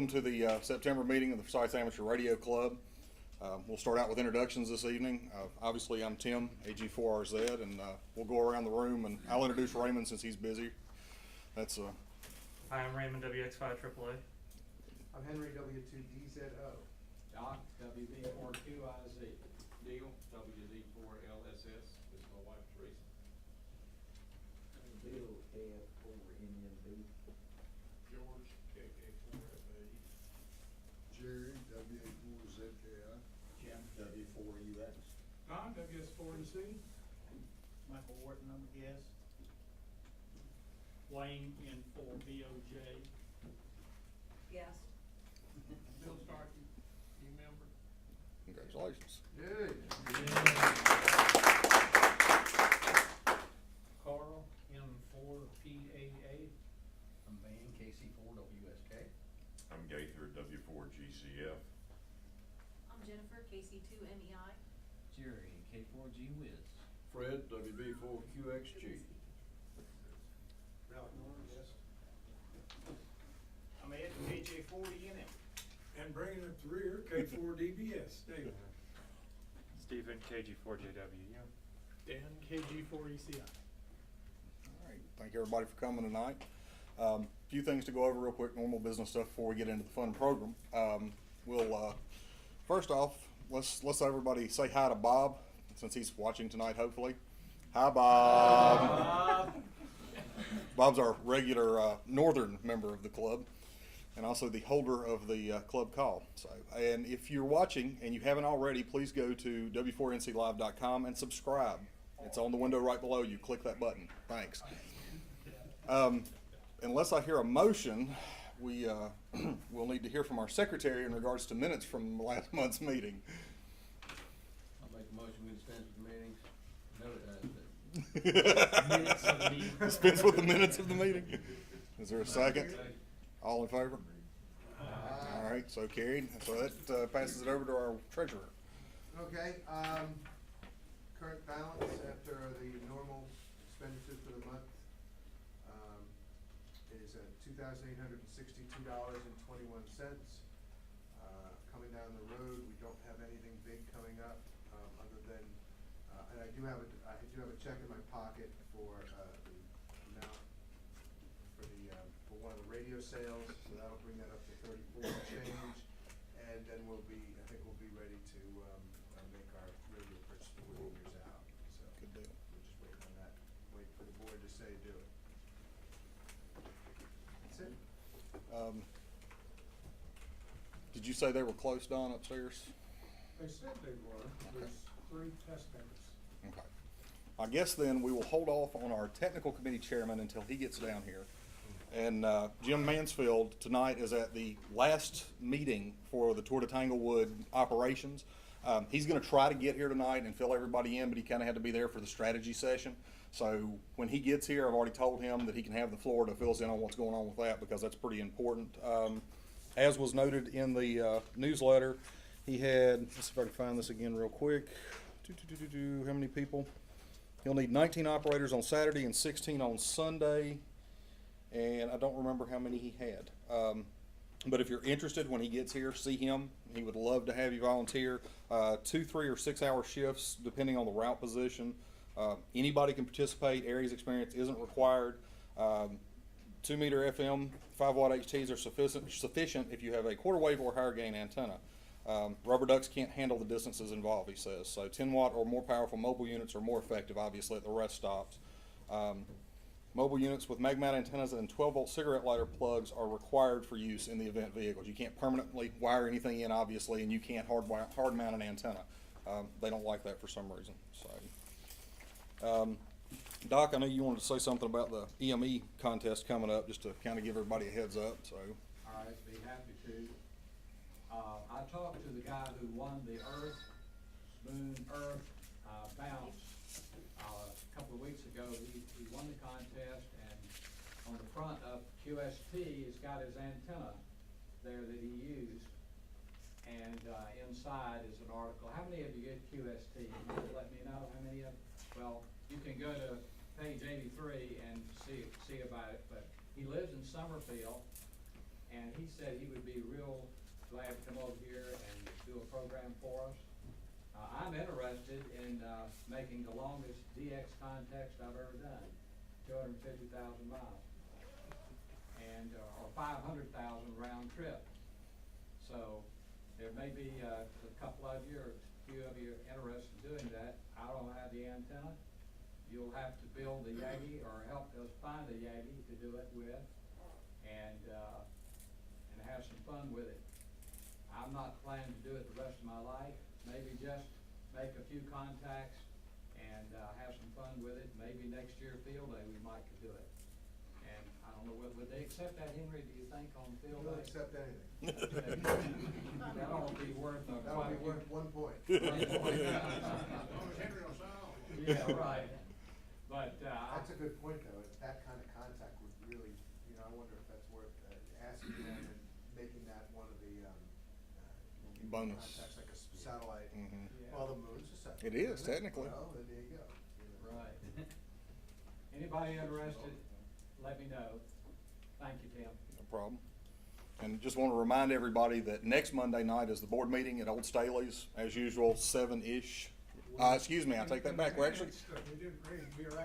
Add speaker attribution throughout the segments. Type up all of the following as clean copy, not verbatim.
Speaker 1: welcome to the September meeting of the Forsyth Amateur Radio Club. We'll start out with introductions this evening. Obviously, I'm Tim, AG4RZ, and we'll go around the room, and I'll introduce Raymond since he's busy. That's
Speaker 2: Hi, I'm Raymond, WX5 AAA.
Speaker 3: I'm Henry, W2DZO.
Speaker 4: Doc, WB4QIZ.
Speaker 5: Neil, WZ4LSS. This is my wife Teresa.
Speaker 6: Bill, KF4NMB.
Speaker 5: George, KK4FA.
Speaker 7: Jerry, W84ZKI.
Speaker 6: Jim, W4UX.
Speaker 5: Don, WS4NC.
Speaker 8: Michael Wharton, I'm a guest. Wayne in for BOJ.
Speaker 9: Yes.
Speaker 5: Bill Starkey, new member.
Speaker 1: congratulations.
Speaker 3: Yay.
Speaker 4: Carl, M4PAA.
Speaker 6: I'm Van, KC4WSK.
Speaker 10: I'm Gaither, W4GCF.
Speaker 9: I'm Jennifer, KC2MEI.
Speaker 6: Jerry, K4G Wiz.
Speaker 7: Fred, WB4QXG.
Speaker 4: Ralph Norris, yes. I'm Ed, KJ40NM.
Speaker 7: And bringing up the rear, K4DBS, David.
Speaker 2: Stephen, KG4JW.
Speaker 8: Dan, KG4ECI.
Speaker 1: All right, thank everybody for coming tonight. Few things to go over real quick, normal business stuff before we get into the fun program. We'll first off, let's everybody say hi to Bob, since he's watching tonight, hopefully. Hi, Bob. Bob's our regular northern member of the club, and also the holder of the club call. So, and if you're watching and you haven't already, please go to w4nclive.com and subscribe. It's on the window right below you. Click that button. Thanks. Unless I hear a motion, we will need to hear from our secretary in regards to minutes from last month's meeting.
Speaker 6: I'll make a motion, we dispense with the meetings.
Speaker 8: Minutes of the meeting.
Speaker 1: Dispense with the minutes of the meeting. Is there a second? All in favor? All right, so carried. So that passes it over to our treasurer.
Speaker 3: Okay, current balance after the normal expenditures for the month is at $2,862.21. Coming down the road, we don't have anything big coming up, other than, and I do have a check in my pocket for the amount for one of the radio sales, so that'll bring that up to 34 and change, and then I think we'll be ready to make our radio purchase before the year's out. So
Speaker 1: Good deal.
Speaker 3: we're just waiting on that. Wait for the board to say do it. That's it.
Speaker 1: Did you say they were close, Don, upstairs?
Speaker 7: They said they were. There's 3 test members.
Speaker 1: Okay. I guess then we will hold off on our technical committee chairman until he gets down here. And Jim Mansfield tonight is at the last meeting for the Tour de Tanglewood operations. He's going to try to get here tonight and fill everybody in, but he kind of had to be there for the strategy session. So when he gets here, I've already told him that he can have the floor to fill us in on what's going on with that, because that's pretty important. As was noted in the newsletter, he had, let's see if I can find this again real quick. How many people? He'll need 19 operators on Saturday and 16 on Sunday. And I don't remember how many he had. But if you're interested when he gets here, see him. He would love to have you volunteer. 2, 3, or 6 hour shifts, depending on the route position. Anybody can participate. Aries experience isn't required. 2-meter FM, 5-watt HTs are sufficient if you have a quarter wave or higher gain antenna. Rubber ducks can't handle the distances involved, he says. So 10-watt or more powerful mobile units are more effective, obviously, at the rest stops. Mobile units with mag mount antennas and 12-volt cigarette lighter plugs are required for use in the event vehicles. You can't permanently wire anything in, obviously, and you can't hard mount an antenna. They don't like that for some reason. So, Doc, I know you wanted to say something about the EME contest coming up, just to kind of give everybody a heads up. So,
Speaker 4: All right, be happy to. I talked to the guy who won the Moon Earth bounce a couple of weeks ago. He won the contest, and on the front of QST, he's got his antenna there that he used, and inside is an article. How many of you get QST? Can you let me know how many of? Well, you can go to page 83 and see about it. But he lives in Summerfield, and he said he would be real glad to come over here and do a program for us. I'm interested in, making the longest DX context I've ever done, 250,000 miles. And, or 500,000 round trip. So there may be, a couple of you, or a few of you interested in doing that. I don't have the antenna. You'll have to build a Yagi or help us find a Yagi to do it with, and have some fun with it. I'm not planning to do it the rest of my life. Maybe just make a few contacts and have some fun with it. Maybe next year field day we might could do it. And I don't know, would they accept that, Henry, do you think, on field
Speaker 3: They'll
Speaker 4: day?
Speaker 3: accept anything.
Speaker 4: That ought to be worth a.
Speaker 3: That'll be worth 1 point.
Speaker 4: Yeah, right. But,
Speaker 3: That's a good point, though. That kind of contact would really, I wonder if that's worth asking them and making that one of the,
Speaker 1: Bonus.
Speaker 3: contacts, like a satellite.
Speaker 1: Mhm.
Speaker 4: Yeah.
Speaker 3: Well, the moon's a satellite.
Speaker 1: It is,
Speaker 3: isn't it?
Speaker 1: technically.
Speaker 3: Well, then there you go.
Speaker 4: Right. Anybody interested, let me know. Thank you, Tim.
Speaker 1: No problem. And just want to remind everybody that next Monday night is the board meeting at Old Staley's, as usual, 7-ish. Excuse me, I take that back. We're actually,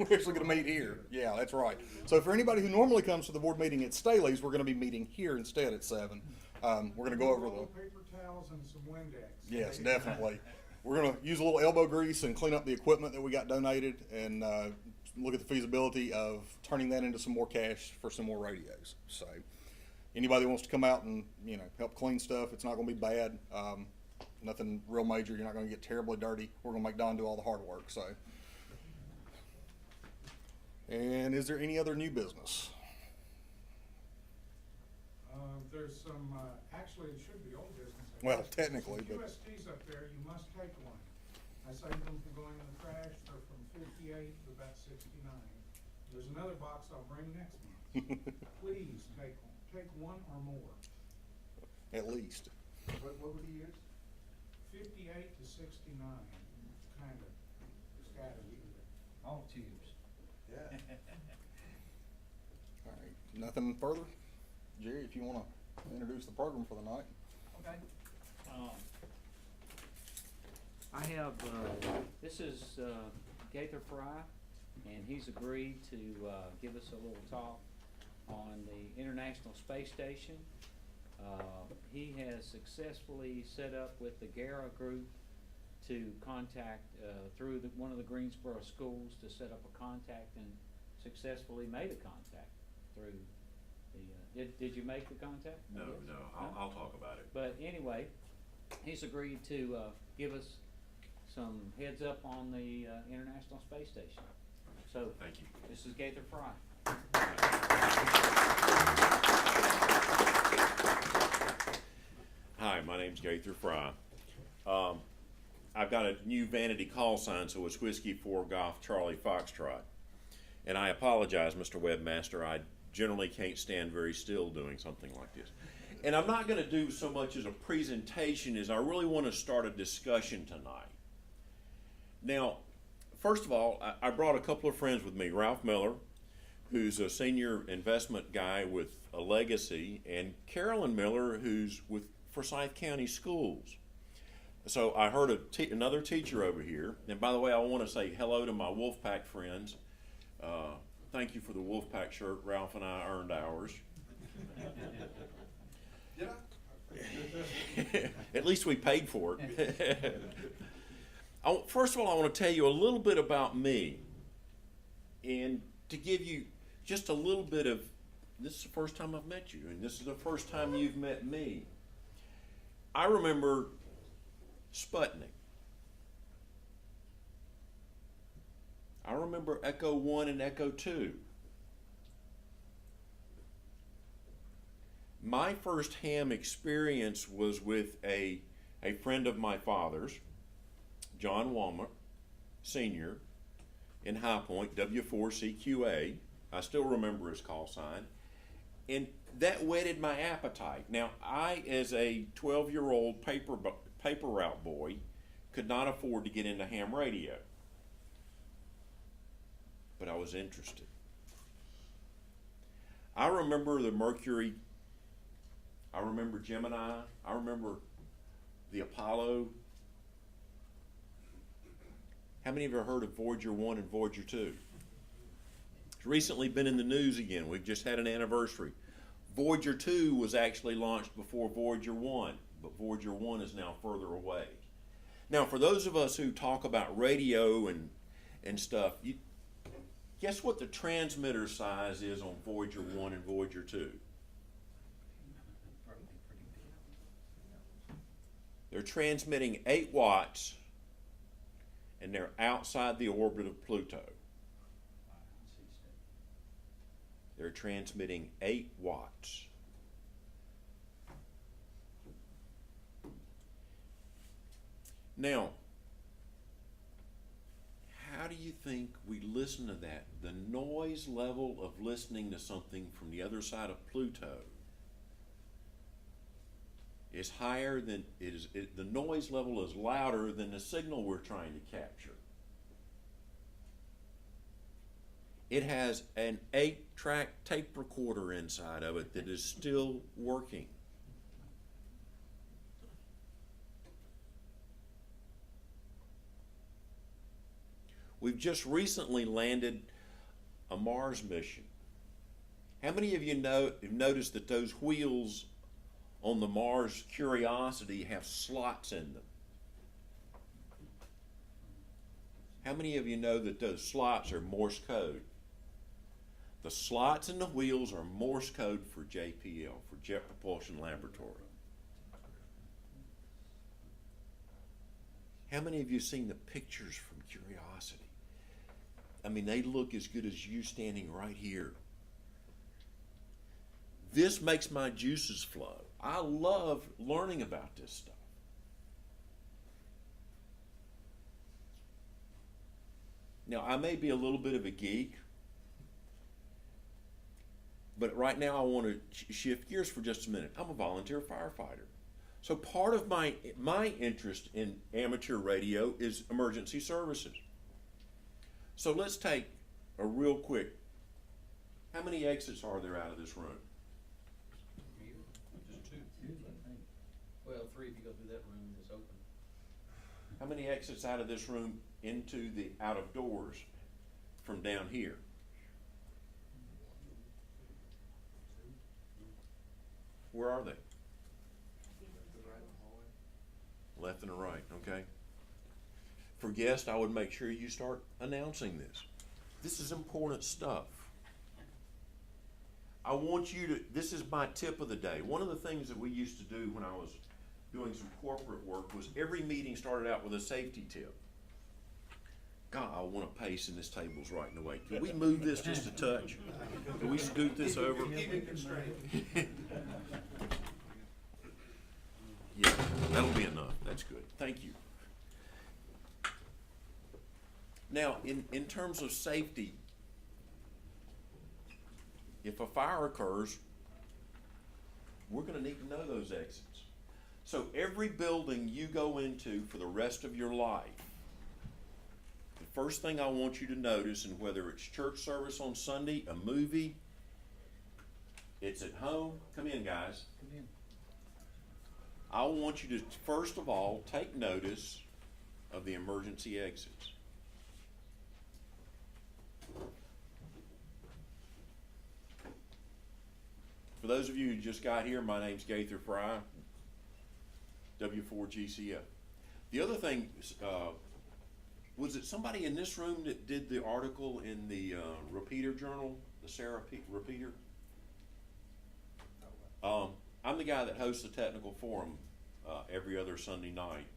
Speaker 1: we're actually gonna meet here. Yeah, that's right. So for anybody who normally comes to the board meeting at Staley's, we're gonna be meeting here instead at 7. We're gonna go over the,
Speaker 7: Paper towels and some Windex.
Speaker 1: yes, definitely. We're gonna use a little elbow grease and clean up the equipment that we got donated, and look at the feasibility of turning that into some more cash for some more radios. So anybody that wants to come out and, help clean stuff, it's not gonna be bad. Nothing real major. You're not gonna get terribly dirty. We're gonna make Don do all the hard work, so. And is there any other new business?
Speaker 7: There's some, actually, it should be old business. I
Speaker 1: Well,
Speaker 7: guess.
Speaker 1: technically,
Speaker 7: Some
Speaker 1: but-
Speaker 7: QSTs up there, you must take one. I saved them from going in the trash. They're from 58 to about 69. There's another box I'll bring next month. Please take one. Take one or more.
Speaker 1: At least.
Speaker 3: What were the years?
Speaker 7: 58 to 69, kind of scattered.
Speaker 6: All tubes.
Speaker 3: Yeah.
Speaker 1: All right, nothing further? Jerry, if you wanna introduce the program for the night.
Speaker 8: Okay. I have, this is Gaither Fry, and he's agreed to give us a little talk on the International Space Station. He has successfully set up with the GARA group to contact through one of the Greensboro schools to set up a contact, and successfully made a contact through the, did you make the contact?
Speaker 10: No,
Speaker 8: Yes?
Speaker 10: no, I'll talk about it.
Speaker 8: But anyway, he's agreed to give us some heads up on the International Space Station. So,
Speaker 10: Thank you.
Speaker 8: this is Gaither Fry.
Speaker 10: Hi, my name's Gaither Fry. I've got a new vanity call sign, so it's Whiskey 4 Golf Charlie Foxtrot. And I apologize, Mr. Webmaster, I generally can't stand very still doing something like this. And I'm not gonna do so much as a presentation as I really wanna start a discussion tonight. Now, first of all, I brought a couple of friends with me, Ralph Miller, who's a senior investment guy with a legacy, and Carolyn Miller, who's with Forsyth County Schools. So I heard another teacher over here, and by the way, I want to say hello to my Wolfpack friends. Thank you for the Wolfpack shirt. Ralph and I earned ours.
Speaker 3: Did I?
Speaker 10: At least we paid for it. First of all, I want to tell you a little bit about me, and to give you just a little bit of, this is the first time I've met you, and this is the first time you've met me. I remember Sputnik. I remember Echo 1 and Echo 2. My first ham experience was with a friend of my father's, John Walmer, Sr., in High Point, W4CQA. I still remember his call sign. And that whetted my appetite. Now, I, as a 12-year-old paper route boy, could not afford to get into ham radio. But I was interested. I remember the Mercury I remember Gemini. I remember the Apollo. How many of you have heard of Voyager 1 and Voyager 2? It's recently been in the news again. We've just had an anniversary. Voyager 2 was actually launched before Voyager 1, but Voyager 1 is now further away. Now, for those of us who talk about radio and stuff, guess what the transmitter size is on Voyager 1 and Voyager 2? They're transmitting 8 watts, and they're outside the orbit of Pluto. They're transmitting 8 watts. Now, how do you think we listen to that? The noise level of listening to something from the other side of Pluto is higher than the noise level is louder than the signal we're trying to capture. It has an 8-track tape recorder inside of it that is still working. We've just recently landed a Mars mission. How many of you have noticed that those wheels on the Mars Curiosity have slots in them? How many of you know that those slots are Morse code? The slots in the wheels are Morse code for JPL, for Jet Propulsion Laboratory. How many of you have seen the pictures from Curiosity? I mean, they look as good as you standing right here. This makes my juices flow. I love learning about this stuff. Now, I may be a little bit of a geek, but right now I want to shift gears for just a minute. I'm a volunteer firefighter. So part of my interest in amateur radio is emergency services. So let's take a real quick, how many exits are there out of this room?
Speaker 6: Just 2. Well, 3 if you go through that room that's open.
Speaker 10: How many exits out of this room into the out of doors from down here? Where are they? Left and the right, okay. For guests, I would make sure you start announcing this. This is important stuff. I want you to, this is my tip of the day. One of the things that we used to do when I was doing some corporate work was every meeting started out with a safety tip. God, I want to pace and this table's right in the way. Can we move this just a touch? Can we scoot this over? Yeah, that'll be enough. That's good. Thank you. Now, in terms of safety, if a fire occurs, we're going to need to know those exits. So every building you go into for the rest of your life, the first thing I want you to notice, and whether it's church service on Sunday, a movie, it's at home, come in guys.
Speaker 8: Come in.
Speaker 10: I want you to, first of all, take notice of the emergency exits. For those of you who just got here, my name's Gaither Fry, W4GCF. The other thing, was it somebody in this room that did the article in the Repeater Journal, the Sarah Repeater? I'm the guy that hosts the technical forum every other Sunday night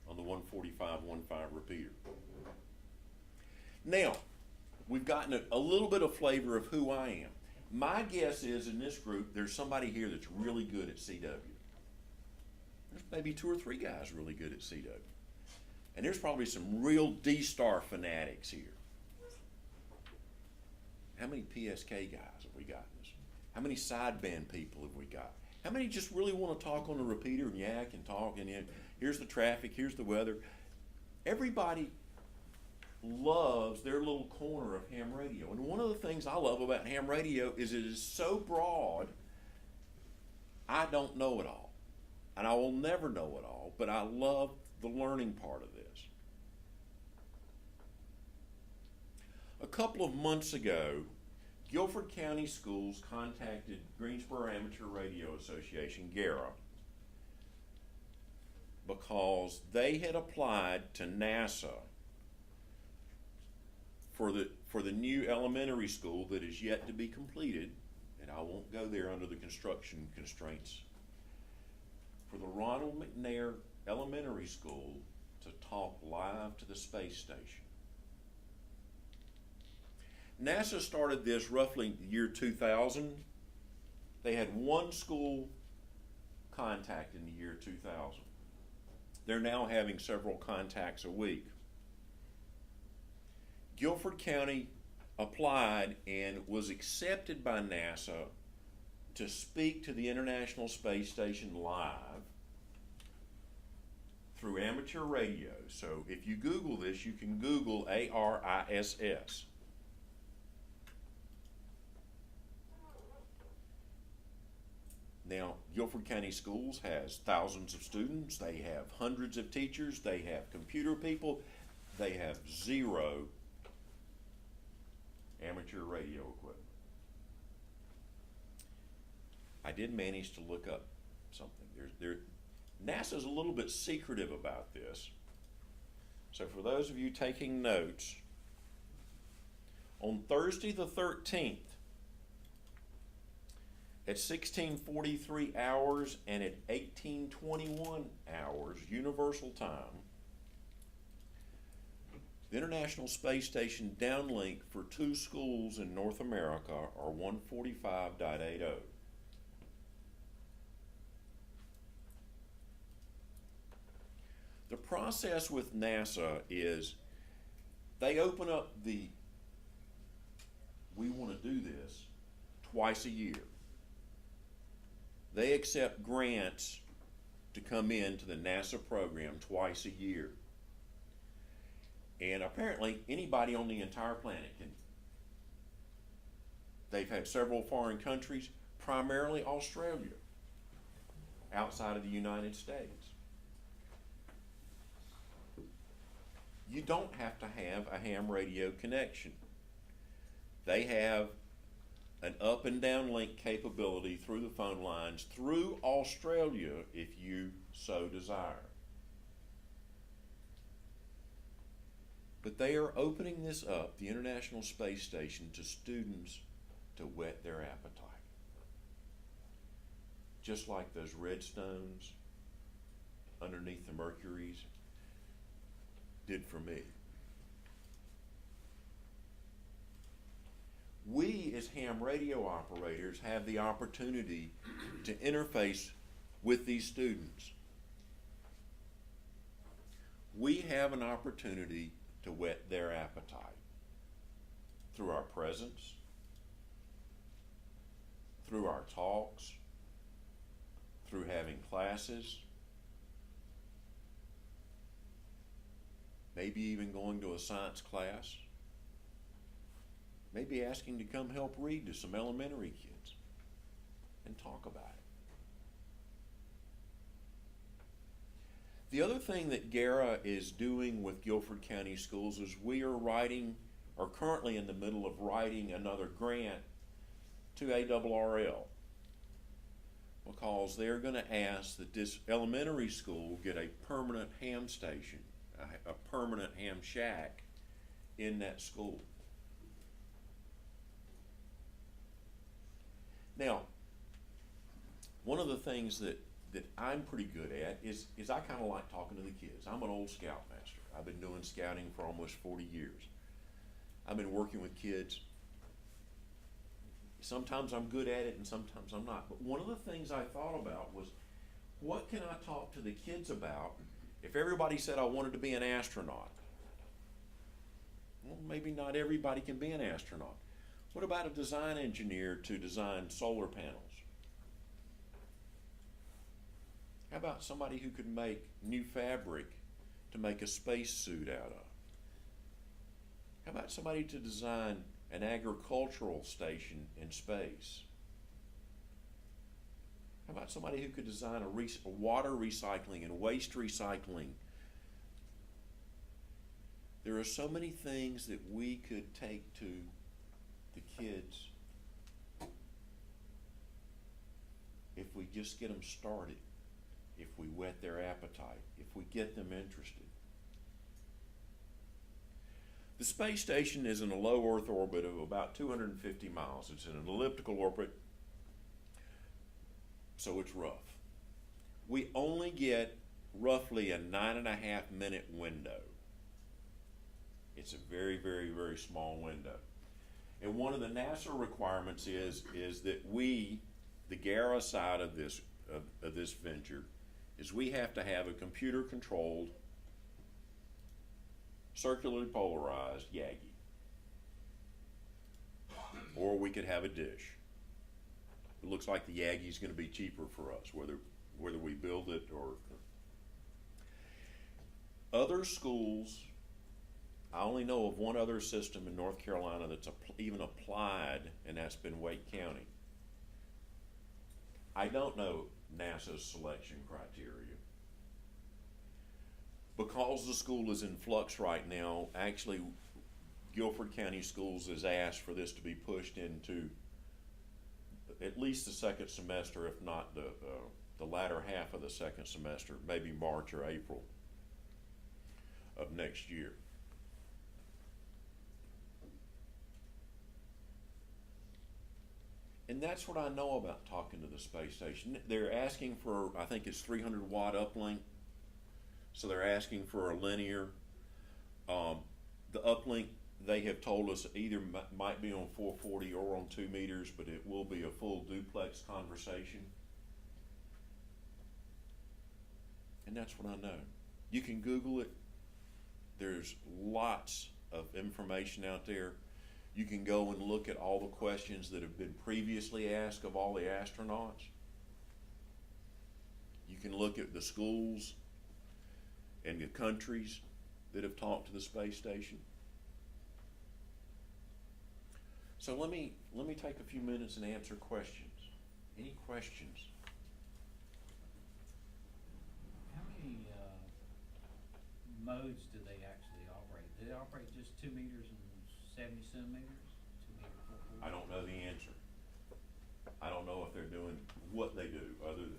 Speaker 10: on the 145.15 Repeater. Now, we've gotten a little bit of flavor of who I am. My guess is in this group, there's somebody here that's really good at CW. There's maybe 2 or 3 guys really good at CW. And there's probably some real D-Star fanatics here. How many PSK guys have we got in this? How many sideband people have we got? How many just really want to talk on the repeater and yak and talk and here's the traffic, here's the weather. Everybody loves their little corner of ham radio. And one of the things I love about ham radio is it is so broad I don't know it all, and I will never know it all, but I love the learning part of this. A couple of months ago, Guilford County Schools contacted Greensboro Amateur Radio Association, GARA, because they had applied to NASA for the new elementary school that is yet to be completed, and I won't go there under the construction constraints, for the Ronald McNair Elementary School to talk live to the space station. NASA started this roughly the year 2000. They had one school contact in the year 2000. They're now having several contacts a week. Guilford County applied and was accepted by NASA to speak to the International Space Station live through amateur radio. So if you Google this, you can Google ARISS. Now, Guilford County Schools has thousands of students, they have hundreds of teachers, they have computer people, they have zero amateur radio equipment. I did manage to look up something. NASA's a little bit secretive about this. So for those of you taking notes, on Thursday the 13th, at 16:43 hours and at 18:21 hours Universal Time, the International Space Station downlink for 2 schools in North America are 145.80. The process with NASA is they open up the "we want to do this" twice a year. They accept grants to come into the NASA program twice a year. And apparently anybody on the entire planet can. They've had several foreign countries, primarily Australia, outside of the United States. You don't have to have a ham radio connection. They have an up and down link capability through the phone lines through Australia if you so desire. But they are opening this up, the International Space Station, to students to whet their appetite. Just like those red stones underneath the Mercuries did for me. We, as ham radio operators, have the opportunity to interface with these students. We have an opportunity to whet their appetite through our presence, through our talks, through having classes, maybe even going to a science class. Maybe asking to come help read to some elementary kids and talk about it. The other thing that GARA is doing with Guilford County Schools is we are currently in the middle of writing another grant to ARRL, because they're going to ask that this elementary school get a permanent ham station, a permanent ham shack in that school. Now, one of the things that I'm pretty good at is I kind of like talking to the kids. I'm an old scoutmaster. I've been doing scouting for almost 40 years. I've been working with kids. Sometimes I'm good at it and sometimes I'm not. But one of the things I thought about was, what can I talk to the kids about if everybody said I wanted to be an astronaut? Well, maybe not everybody can be an astronaut. What about a design engineer to design solar panels? How about somebody who could make new fabric to make a space suit out of? How about somebody to design an agricultural station in space? How about somebody who could design a water recycling and waste recycling. There are so many things that we could take to the kids if we just get them started, if we whet their appetite, if we get them interested. The space station is in a low Earth orbit of about 250 miles. It's in an elliptical orbit, so it's rough. We only get roughly a 9.5 minute window. It's a very, very, very small window. And one of the NASA requirements is that we, the GARA side of this venture, is we have to have a computer-controlled, circularly polarized Yagi. Or we could have a dish. It looks like the Yagi's going to be cheaper for us, whether we build it or. Other schools, I only know of one other system in North Carolina that's even applied, and that's been Wake County. I don't know NASA's selection criteria. Because the school is in flux right now, actually Guilford County Schools has asked for this to be pushed into at least the second semester, if not the latter half of the second semester, maybe March or April of next year. And that's what I know about talking to the space station. They're asking for, I think it's 300 watt uplink. So they're asking for a linear. The uplink, they have told us, either might be on 440 or on 2 meters, but it will be a full duplex conversation. And that's what I know. You can Google it. There's lots of information out there. You can go and look at all the questions that have been previously asked of all the astronauts. You can look at the schools and the countries that have talked to the space station. So let me take a few minutes and answer questions. Any questions?
Speaker 8: How many modes do they actually operate? Do they operate just 2 meters and 70 centimeters? 2 meter, 440?
Speaker 10: I don't know the answer. I don't know if they're doing what they do, other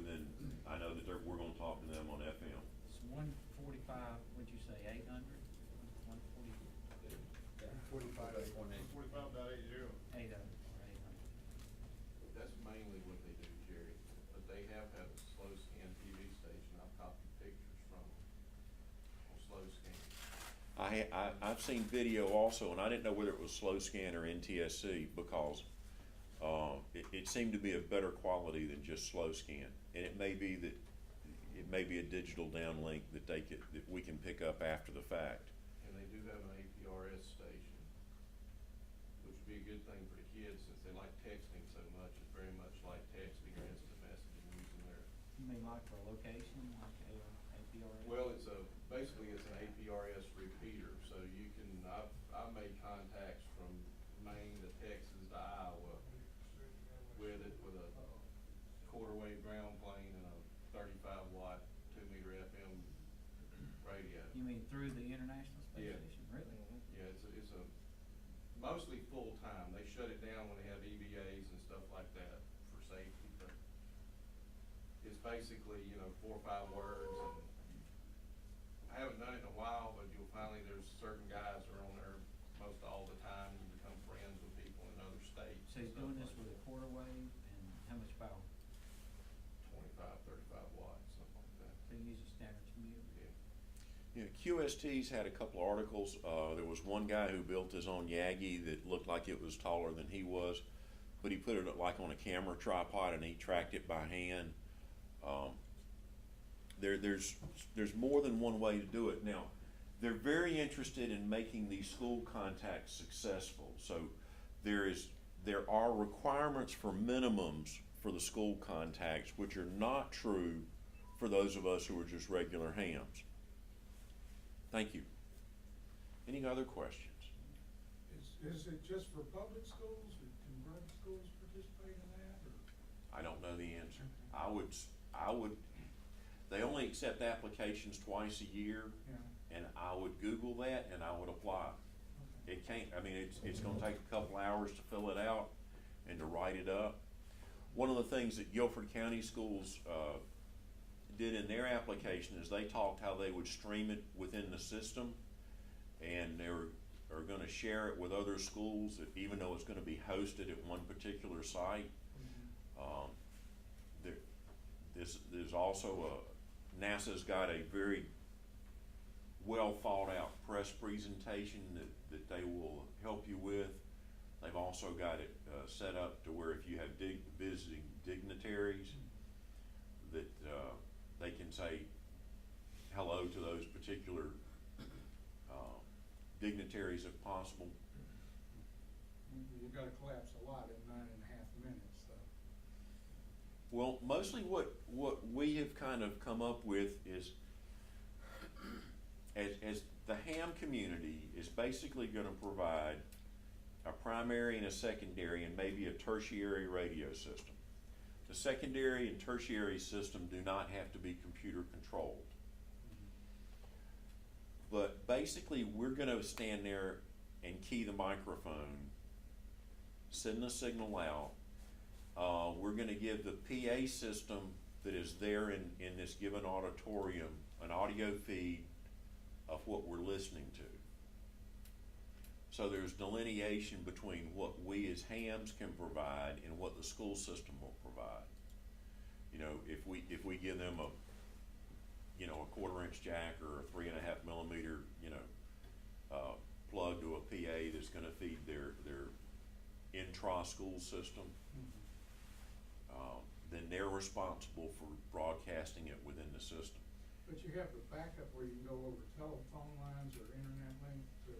Speaker 10: than I know that we're going to talk to them on FM.
Speaker 8: It's 145. What'd you say? 800? 140.
Speaker 3: 45.8.
Speaker 5: 45.80.
Speaker 8: 800 or 800.
Speaker 5: That's mainly what they do, Jerry, but they have had a slow scan TV station. I've copied pictures from them on slow scan.
Speaker 10: I've seen video also, and I didn't know whether it was slow scan or NTSC because it seemed to be a better quality than just slow scan, and it may be that it may be a digital downlink that we can pick up after the fact.
Speaker 5: And they do have an APRS station, which would be a good thing for the kids since they like texting so much. It's very much like texting or instant messaging using their.
Speaker 8: You mean like for a location, like APRS?
Speaker 5: Well, basically it's an APRS repeater, so you can, I've made contacts from Maine to Texas to Iowa with a quarter wave ground plane and a 35 watt 2 meter FM radio.
Speaker 8: You mean through the International Space
Speaker 5: Yeah.
Speaker 8: Station? Really?
Speaker 5: Yeah, it's a mostly full time. They shut it down when they have EVAs and stuff like that for safety, but it's basically, 4 or 5 words, and I haven't done it in a while, but you'll finally, there's certain guys who are on there most all the time. You become friends with people in other states.
Speaker 8: So he's doing this with a quarter wave and how much power?
Speaker 5: 25, 35 watts, something like that.
Speaker 8: So he uses standard commute?
Speaker 5: Yeah.
Speaker 10: QST's had a couple of articles. There was one guy who built his own Yagi that looked like it was taller than he was, but he put it like on a camera tripod and he tracked it by hand. There's more than one way to do it. Now, they're very interested in making these school contacts successful. So there are requirements for minimums for the school contacts, which are not true for those of us who are just regular hams. Thank you. Any other questions?
Speaker 7: Is it just for public schools, or can private schools participate in that, or?
Speaker 10: I don't know the answer.
Speaker 7: Okay.
Speaker 10: I would, they only accept applications twice a year,
Speaker 7: Yeah,
Speaker 10: and I would Google that and I would apply.
Speaker 7: okay.
Speaker 10: It can't, I mean, it's gonna take a couple hours to fill it out and to write it up. One of the things that Guilford County Schools, did in their application is they talked how they would stream it within the system, and are gonna share it with other schools, that even though it's gonna be hosted at one particular site.
Speaker 7: Mhm.
Speaker 10: There's also NASA's got a very well thought out press presentation that they will help you with. They've also got it set up to where if you have visiting dignitaries, that they can say hello to those particular dignitaries if possible.
Speaker 7: You've gotta collapse a lot in 9.5 minutes, though.
Speaker 10: Well, mostly what we have kind of come up with is, as the ham community is basically gonna provide a primary and a secondary and maybe a tertiary radio system. The secondary and tertiary system do not have to be computer controlled. But basically, we're gonna stand there and key the microphone, send the signal out. We're gonna give the PA system that is there in this given auditorium an audio feed of what we're listening to. So there's delineation between what we as hams can provide and what the school system will provide. You know, if we give them a 1/4-inch jack or a 3.5 millimeter, plug to a PA that's gonna feed their intra-school system, then they're responsible for broadcasting it within the system.
Speaker 7: But you have the backup where you can go over telephone lines or internet link to,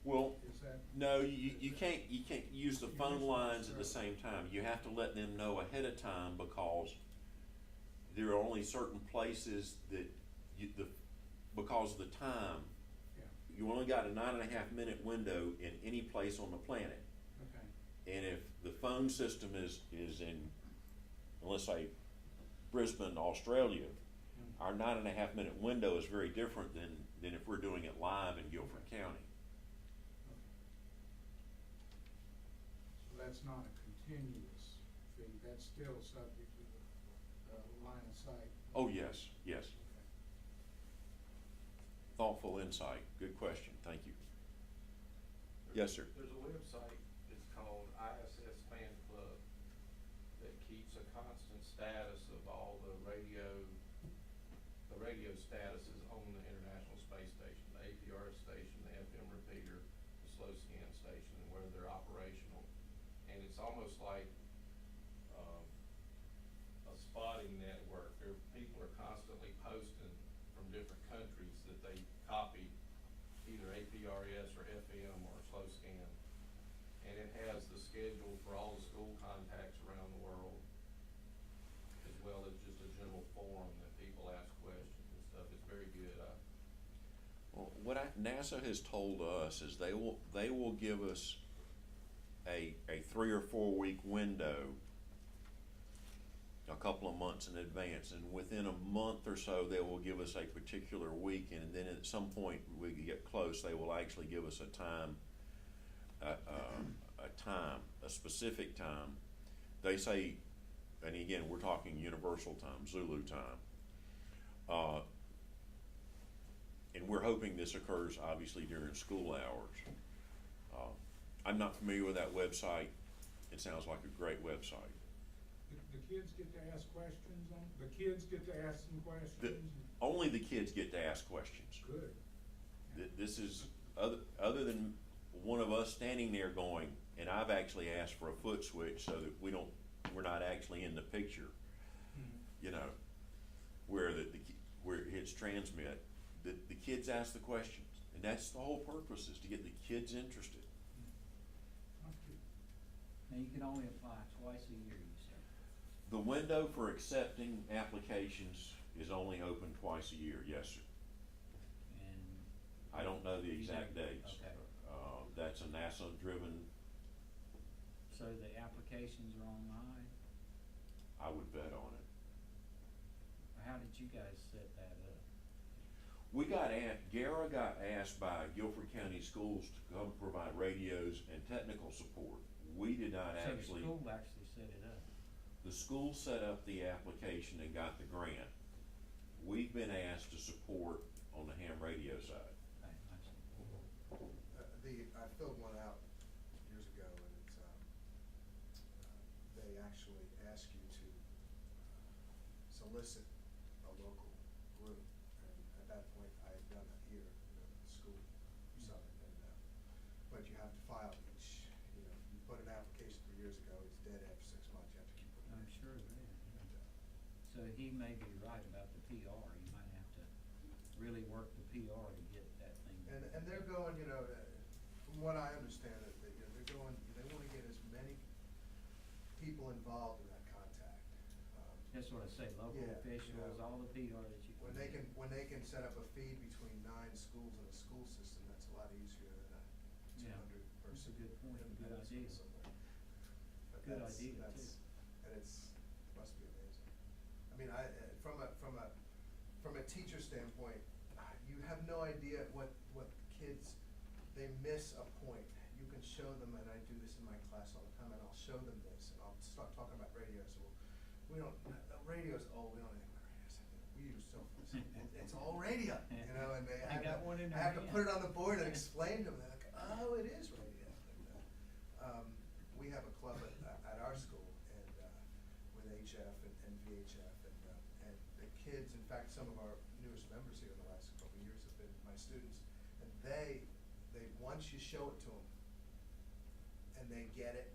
Speaker 10: Well,
Speaker 7: is that?
Speaker 10: no, you can't use the phone lines at the same time. You have to let them know ahead of time, because there are only certain places that because of the time,
Speaker 7: Yeah,
Speaker 10: you only got a 9.5 minute window in any place on the planet.
Speaker 7: okay.
Speaker 10: And if the phone system is in, let's say, Brisbane, Australia, our 9.5 minute window is very different than if we're doing it live in Guilford County.
Speaker 7: So that's not a continuous feed, that's still subject to the line of sight?
Speaker 10: Oh, yes, yes.
Speaker 7: Okay.
Speaker 10: Thoughtful insight. Good question. Thank you. Yes, sir.
Speaker 5: There's a website, it's called ISS Fan Club, that keeps a constant status of all the radio statuses on the International Space Station, the APR station, the FM repeater, the slow scan station, and where they're operational. And it's almost like a spotting network. People are constantly posting from different countries that they copy either APRS or FM or slow scan. And it has the schedule for all the school contacts around the world, as well as just a general forum that people ask questions and stuff. It's very good.
Speaker 10: Well, what NASA has told us is they will give us a 3 or 4 week window a couple of months in advance, and within a month or so they will give us a particular week, and then at some point we get close, they will actually give us a time, a specific time. They say, and again we're talking universal time, Zulu time, and we're hoping this occurs obviously during school hours. I'm not familiar with that website. It sounds like a great website.
Speaker 7: The kids get to ask questions on, the kids get to ask some questions?
Speaker 10: Only the kids get to ask questions.
Speaker 7: Good.
Speaker 10: This is, other than one of us standing there going, and I've actually asked for a foot switch so that we're not actually in the picture, where where it hits transmit. The kids ask the questions, and that's the whole purpose, is to get the kids interested.
Speaker 7: Okay.
Speaker 8: Now, you can only apply twice a year, you said.
Speaker 10: The window for accepting applications is only open twice a year, yes, sir.
Speaker 8: And
Speaker 10: I don't know the exact dates.
Speaker 8: Okay.
Speaker 10: That's a NASA-driven,
Speaker 8: so the applications are online?
Speaker 10: I would bet on it.
Speaker 8: how did you guys set that up?
Speaker 10: Gara got asked by Guilford County Schools to come provide radios and technical support. We did not
Speaker 8: So the
Speaker 10: actually.
Speaker 8: school actually set it up?
Speaker 10: The school set up the application and got the grant. We've been asked to support on the ham radio side.
Speaker 8: I see.
Speaker 3: I filled one out years ago, and it's, they actually ask you to solicit a local group, and at that point, I had done that here, at the school summit, and, but you have to file each, you put an application 3 years ago, it's dead after 6 months, you have to keep putting it.
Speaker 8: I'm sure of that, yeah. So he may be right about the PR. You might have to really work the PR to get that thing.
Speaker 3: And they're going, from what I understand, they're going, they wanna get as many people involved in that contact.
Speaker 8: That's what I say, local
Speaker 3: Yeah,
Speaker 8: officials, all the PR that you can.
Speaker 3: When they can set up a feed between 9 schools in a school system, that's a lot easier than a
Speaker 8: Yeah,
Speaker 3: 200
Speaker 8: that's
Speaker 3: person.
Speaker 8: a good point,
Speaker 3: independent
Speaker 8: good idea.
Speaker 3: school somewhere. But
Speaker 8: Good
Speaker 3: that's-
Speaker 8: idea,
Speaker 3: that's-
Speaker 8: too.
Speaker 3: And it must be amazing. I mean, from a teacher standpoint, you have no idea what kids, they miss a point. You can show them, and I do this in my class all the time, and I'll show them this, and I'll start talking about radios. Well, we don't, radios, we don't have radios. We use cell phones. It's all radio, and they
Speaker 8: They got one in
Speaker 3: I
Speaker 8: their
Speaker 3: have to
Speaker 8: hand.
Speaker 3: put it on the board and explain to them, they're like, oh, it is radio. And, we have a club at our school, and, with HF and VHF, and the kids, in fact, some of our newest members here in the last couple of years have been my students, and they, once you show it to them, and they get it,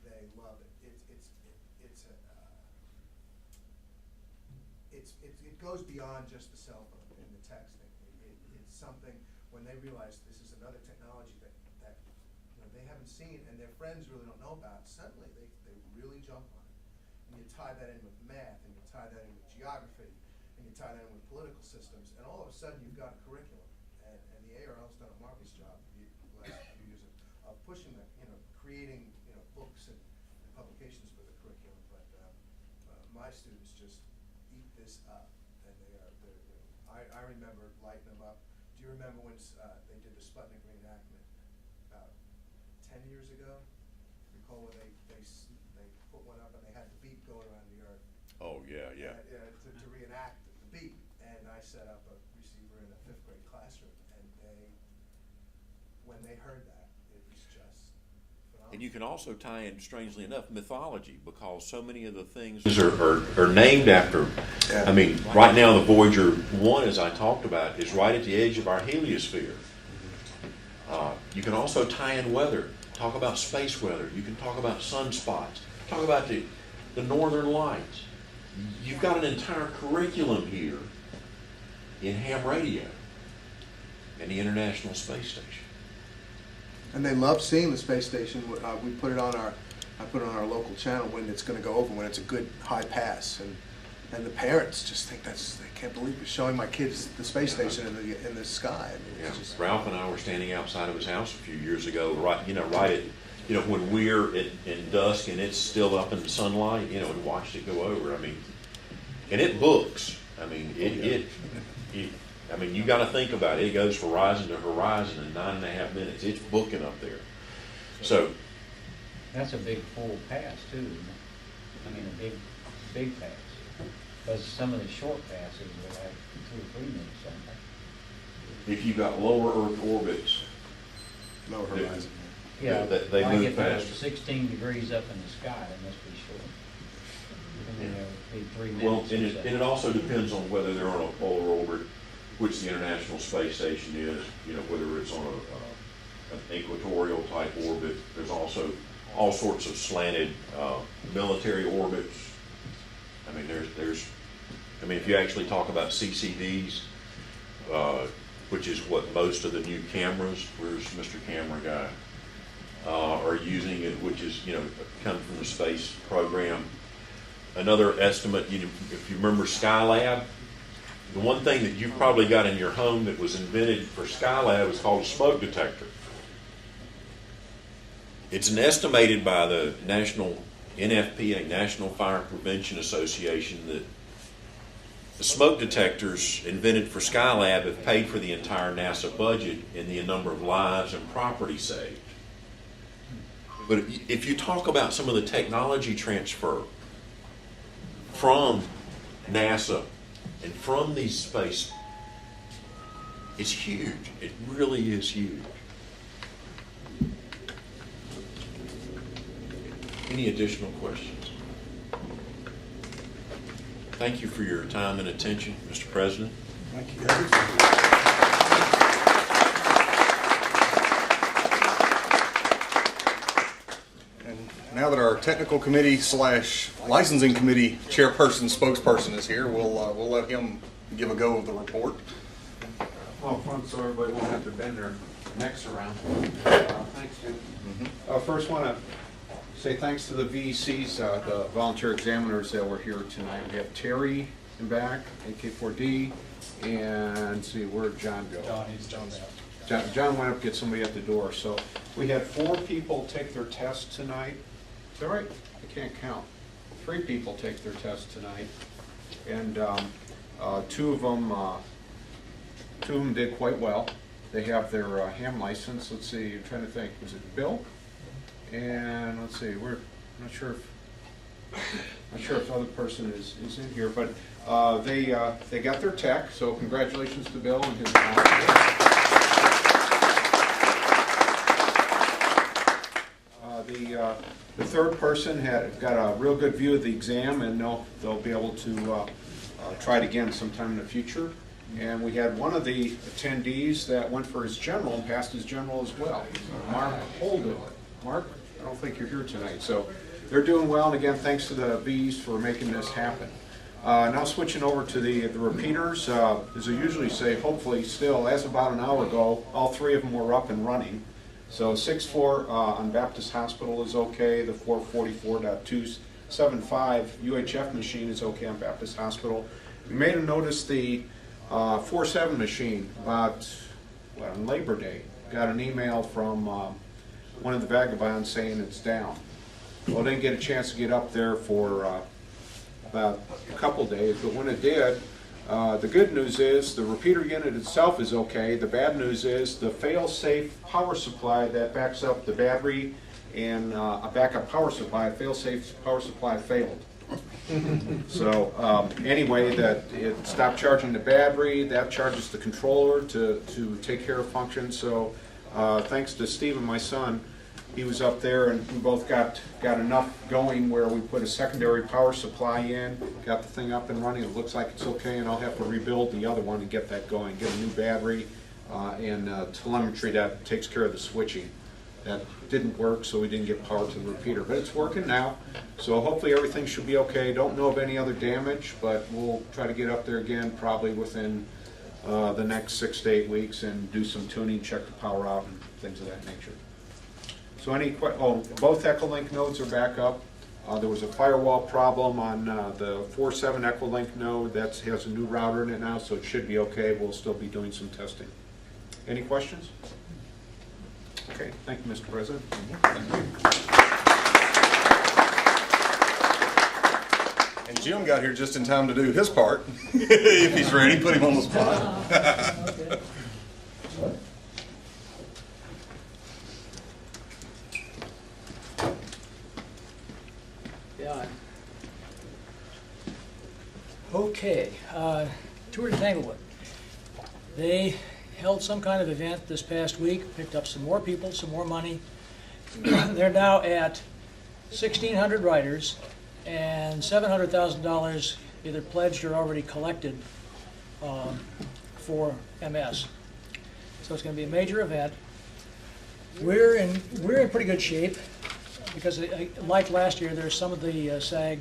Speaker 3: they love it. It goes beyond just the cell phone and the texting. It's something, when they realize this is another technology that they haven't seen and their friends really don't know about, suddenly they really jump on it. And you tie that in with math, and you tie that in with geography, and you tie that in with political systems, and all of a sudden you've got a curriculum. And the ARL's done a marvelous job the last few years of pushing that, creating, books and publications for the curriculum. But my students just eat this up, and I remember lighting them up. Do you remember when they did the Sputnik reenactment about 10 years ago? Recall when they put one up and they had the beep going around the earth.
Speaker 10: Oh, yeah.
Speaker 3: To reenact the beep, and I set up a receiver in a 5th grade classroom, and when they heard that, it was just phenomenal.
Speaker 10: And you can also tie in, strangely enough, mythology, because so many of the things are named after. I mean, right now the Voyager 1, as I talked about, is right at the edge of our heliosphere. You can also tie in weather, talk about space weather. You can talk about sunspots, talk about the northern lights. You've got an entire curriculum here in ham radio and the International Space Station.
Speaker 3: And they love seeing the space station. We put it on I put it on our local channel when it's going to go over, when it's a good high pass, and the parents just think they can't believe it's showing my kids the space station in the sky. I mean,
Speaker 10: Yeah,
Speaker 3: it's just,
Speaker 10: Ralph and I were standing outside of his house a few years ago, right at, when we're in dusk and it's still up in the sunlight, and watched it go over. I mean, and it books. I mean, I mean, you got to think about it. It goes horizon to horizon in 9.5 minutes. It's booking up there. So,
Speaker 8: That's a big full pass too, isn't it? I mean, a big pass. Because some of the short passes will have 2 or 3 minutes on there.
Speaker 10: if you got lower Earth orbits,
Speaker 3: no horizon.
Speaker 8: Yeah,
Speaker 10: they
Speaker 8: like
Speaker 10: move
Speaker 8: if they're
Speaker 10: faster.
Speaker 8: 16 degrees up in the sky, they must be short. And they'll be 3 minutes
Speaker 10: well,
Speaker 8: or
Speaker 10: and
Speaker 8: so.
Speaker 10: it also depends on whether they're on a polar orbit, which the International Space Station is. Whether it's on an equatorial type orbit. There's also all sorts of slanted military orbits. I mean, if you actually talk about CCDs, which is what most of the new cameras, where's Mr. Camera Guy, are using it, which is, come from the space program. Another estimate, if you remember Skylab, the one thing that you've probably got in your home that was invented for Skylab is called a smoke detector. It's estimated by the National NFPA, National Fire Prevention Association, that the smoke detectors invented for Skylab have paid for the entire NASA budget and the number of lives and property saved. But if you talk about some of the technology transfer from NASA and from these space, it's huge. It really is huge. Any additional questions? Thank you for your time and attention, Mr. President.
Speaker 1: Thank you. And now that our technical committee / licensing committee chairperson, spokesperson is here, we'll let him give a go of the report.
Speaker 11: Well, fun, so everybody won't have to bend their necks around. Thanks, Jim. First want to say thanks to the VECs, the volunteer examiners that were here tonight. We have Terry in back, AK4D, and see, where'd John go? John went up to get somebody at the door. So we had 4 people take their test tonight. Is that right? I can't count. 3 people take their test tonight, and 2 of them did quite well. They have their ham license. Let's see, I'm trying to think. Was it Bill? And let's see, I'm not sure if the other person is in here, but they got their tech, so congratulations to Bill and his the third person got a real good view of the exam, and they'll be able to try it again sometime in the future. And we had one of the attendees that went for his general and passed his general as well, Mark Holden. Mark, I don't think you're here tonight, so they're doing well, and again, thanks to the Bs for making this happen. Now switching over to the repeaters, as I usually say, hopefully still, as about an hour ago, all 3 of them were up and running. So 6.4 on Baptist Hospital is okay, the 444.275 UHF machine is okay on Baptist Hospital. You may have noticed the 4.7 machine about, on Labor Day, got an email from one of the vagabonds saying it's down. Well, I didn't get a chance to get up there for about a couple days, but when it did, the good news is the repeater unit itself is okay. The bad news is the fail-safe power supply that backs up the battery and a backup power supply, fail-safe power supply failed. So anyway, that it stopped charging the battery, that charges the controller to take care of functions. So thanks to Steve and my son, he was up there and we both got enough going where we put a secondary power supply in, got the thing up and running. It looks like it's okay, and I'll have to rebuild the other one to get that going, get a new battery and telemetry that takes care of the switching. That didn't work, so we didn't get power to the repeater, but it's working now. So hopefully everything should be okay. Don't know of any other damage, but we'll try to get up there again probably within the next 6 to 8 weeks and do some tuning, check the power out and things of that nature. So both Echolink nodes are back up. There was a firewall problem on the 4.7 Echolink node. That has a new router in it now, so it should be okay. We'll still be doing some testing. Any questions? Okay, thank you, Mr. President.
Speaker 1: And Jim got here just in time to do his part. If he's ready, put him on the spot.
Speaker 12: Okay, Tour de Tanglewood. They held some kind of event this past week, picked up some more people, some more money. They're now at 1,600 riders and $700,000 either pledged or already collected for MS. So it's going to be a major event. We're in pretty good shape because, like last year, there's some of the SAG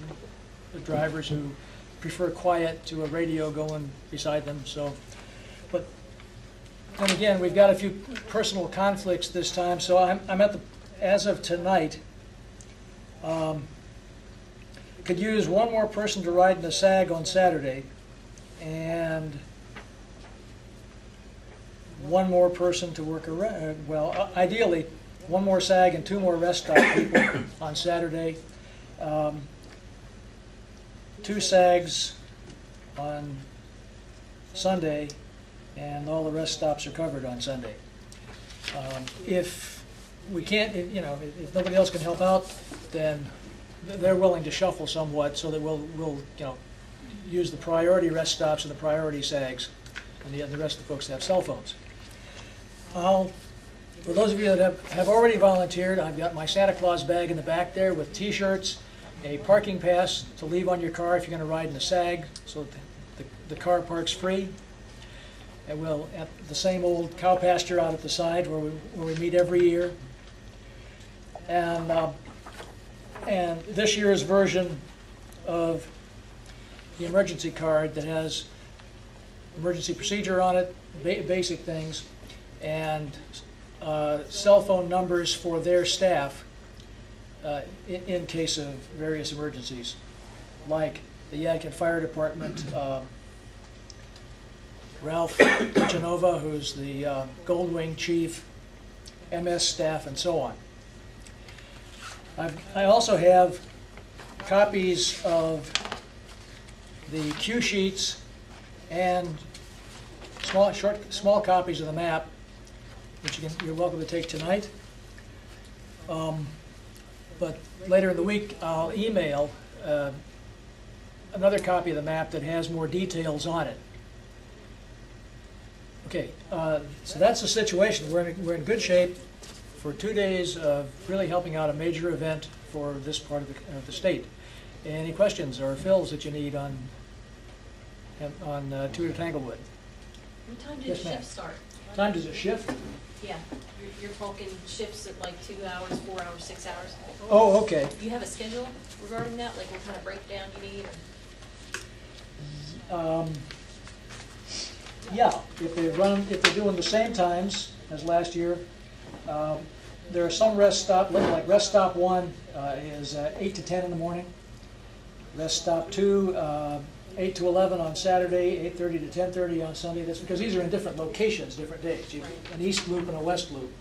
Speaker 12: drivers who prefer quiet to a radio going beside them. So, but then again, we've got a few personal conflicts this time. So I'm at the, as of tonight, could use one more person to ride in the SAG on Saturday, and one more person to work around. Well, ideally, one more SAG and 2 more rest stop people on Saturday. 2 SAGs on Sunday, and all the rest stops are covered on Sunday. If we can't, you know, if nobody else can help out, then they're willing to shuffle somewhat so that we'll, you know, use the priority rest stops and the priority SAGs, and the rest of the folks have cell phones. For those of you that have already volunteered, I've got my Santa Claus bag in the back there with T-shirts, a parking pass to leave on your car if you're going to ride in the SAG, so that the car parks free. And we'll, at the same old cow pasture out at the side where we meet every year. And this year's version of the emergency card that has emergency procedure on it, basic things, and cell phone numbers for their staff in case of various emergencies, like the Yadkin Fire Department, Ralph Genova, who's the Gold Wing Chief, MS staff, and so on. I also have copies of the cue sheets and small copies of the map, which you're welcome to take tonight. But later in the week, I'll email another copy of the map that has more details on it. Okay, so that's the situation. We're in good shape for 2 days of really helping out a major event for this part of the state. Any questions or fills that you need on Tour to Tanglewood?
Speaker 9: What time
Speaker 12: Yes,
Speaker 9: does the
Speaker 12: ma'am.
Speaker 9: shift start?
Speaker 12: Time does it shift?
Speaker 9: Yeah, you're talking shifts at like 2 hours, 4 hours, 6 hours?
Speaker 12: Oh, okay.
Speaker 9: Do you have a schedule regarding that, like what kind of breakdown you need, or?
Speaker 12: Yeah, if they're doing the same times as last year, there are some rest stop, like rest stop 1 is 8 to 10 in the morning. Rest stop 2, 8 to 11 on Saturday, 8:30 to 10:30 on Sunday. That's because these are in different locations, different days. You have an east loop and a west loop.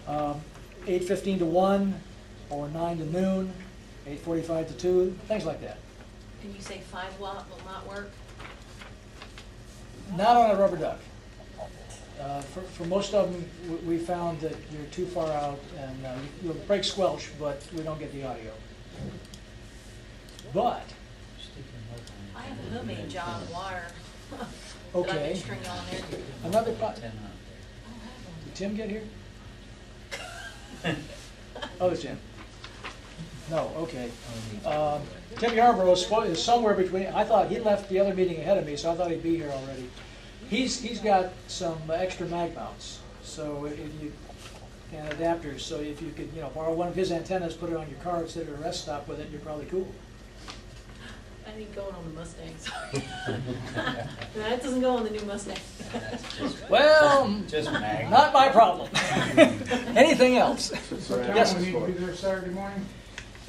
Speaker 12: 8:15 to 1, or 9 to noon, 8:45 to 2, things like that.
Speaker 9: Can you say 5 watt will not work?
Speaker 12: Not on a rubber duck. For most of them, we found that you're too far out, and you'll break squelch, but we don't get the audio. But,
Speaker 9: I have a homemade John wire. That I
Speaker 12: okay,
Speaker 9: can string on there.
Speaker 12: another pot. Did Tim get here? Oh, it's Tim. No, okay. Tim Yarborough is somewhere between, I thought he left the other meeting ahead of me, so I thought he'd be here already. He's got some extra mag mounts, so if you, and adapters, so if you could, you know, borrow one of his antennas, put it on your car instead of a rest stop with it, you're probably cool.
Speaker 9: I need going on the Mustang, sorry. No, that doesn't go on the new Mustang.
Speaker 12: Well, not my problem. Anything else? Yes.
Speaker 7: We need to be there Saturday morning?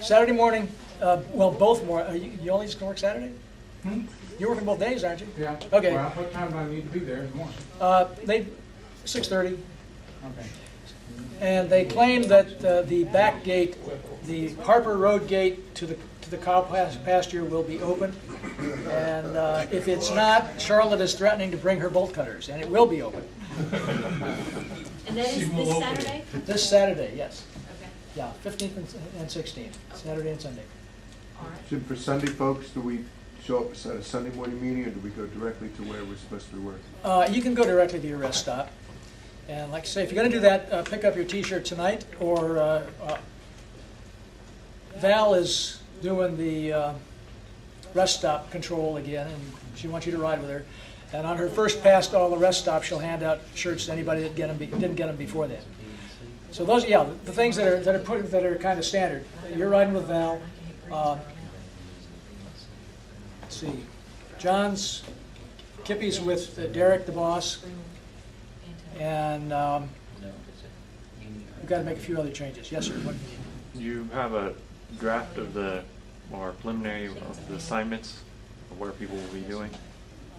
Speaker 12: Saturday morning, well, both you only just gonna work Saturday?
Speaker 7: Hmm?
Speaker 12: You're working both days, aren't you?
Speaker 7: Yeah.
Speaker 12: Okay.
Speaker 7: Well, what time do I need to be there in the morning?
Speaker 12: 6:30,
Speaker 7: Okay.
Speaker 12: and they claim that the back gate, the Harper Road gate to the cow pasture will be open. And if it's not, Charlotte is threatening to bring her bolt cutters, and it will be open.
Speaker 9: And that is this Saturday?
Speaker 12: This Saturday, yes.
Speaker 9: Okay,
Speaker 12: Yeah, 15th and 16th, Saturday and Sunday.
Speaker 9: all right.
Speaker 3: Jim, for Sunday folks, do we show up at a Sunday morning meeting, or do we go directly to where we're supposed to be working?
Speaker 12: You can go directly to your rest stop. And like I say, if you're gonna do that, pick up your T-shirt tonight, or Val is doing the rest stop control again, and she wants you to ride with her. And on her first pass to all the rest stops, she'll hand out shirts to anybody that didn't get them before then. So those, yeah, the things that are kind of standard. You're riding with Val. Let's see, John's, Kippy's with Derek, the boss, and we've got to make a few other changes. Yes, sir. What?
Speaker 2: You have a draft of or preliminary of the assignments of where people will be doing?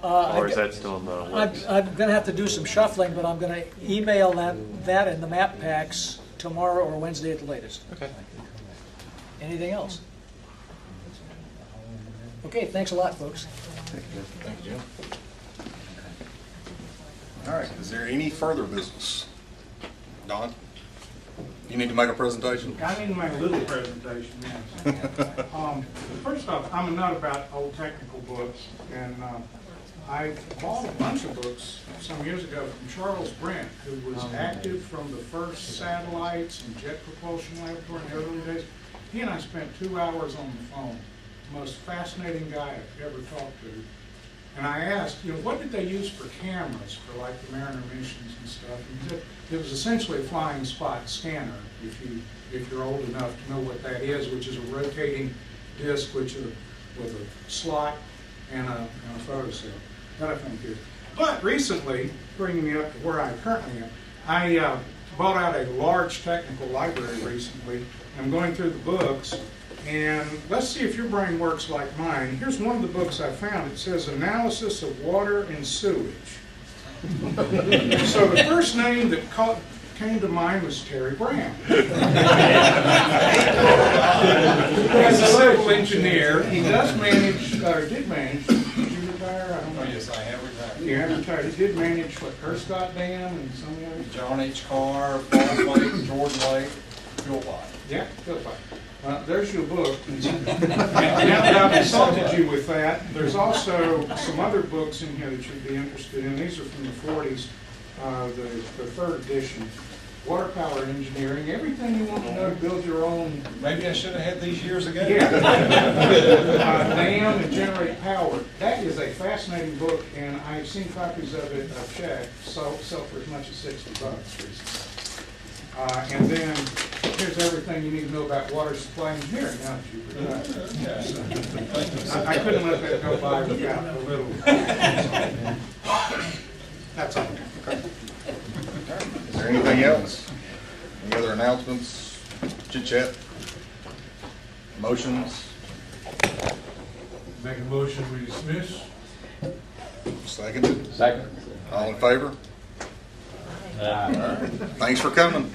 Speaker 2: Or is that still in the works?
Speaker 12: I'm gonna have to do some shuffling, but I'm gonna email that and the map packs tomorrow or Wednesday at the latest.
Speaker 2: Okay.
Speaker 12: Anything else? Okay, thanks a lot, folks.
Speaker 1: Thank you, Jim. All right, is there any further business? Don? You need to make a presentation?
Speaker 7: I need to make a little presentation, yes. First off, I'm a nut about old technical books, and I bought a bunch of books some years ago from Charles Brent, who was active from the first satellites and jet propulsion laboratory in the early days. He and I spent 2 hours on the phone. Most fascinating guy I've ever talked to. And I asked, what did they use for cameras for like the Mariner missions and stuff? And he said it was essentially a flying spot scanner, if you're old enough to know what that is, which is a rotating disc with a slot and a photo cell. That I think is. But recently, bringing me up to where I currently am, I bought out a large technical library recently. I'm going through the books, and let's see if your brain works like mine. Here's one of the books I found. It says Analysis of Water and Sewage. So the first name that came to mind was Terry Brown. As a civil engineer, he does manage, or did manage, did you retire? I don't know.
Speaker 5: Oh, yes, I have retired.
Speaker 7: You have retired. He did manage, what, Herscott Dam and some of the others?
Speaker 5: John H. Carr, Falls Lake, George Lake, Phil White.
Speaker 7: Yeah, good fight. There's your book. Now that I've insulted you with that, there's also some other books in here that you'd be interested in. These are from the 40s, the third edition. Water power engineering, everything you want to know to build your own.
Speaker 5: Maybe I should have had these years ago.
Speaker 7: Yeah. Dam and generate power. That is a fascinating book, and I've seen copies of it. I've checked. Sell for as much as $60 recently. And then here's everything you need to know about water supply engineering. Now that you've I couldn't let that go by without a little. That's all.
Speaker 1: Okay. Is there anything else? Any other announcements? Chit chat? Motions?
Speaker 7: Make a motion, we dismiss.
Speaker 1: Seconded?
Speaker 6: Second.
Speaker 1: All in favor? All right. Thanks for coming.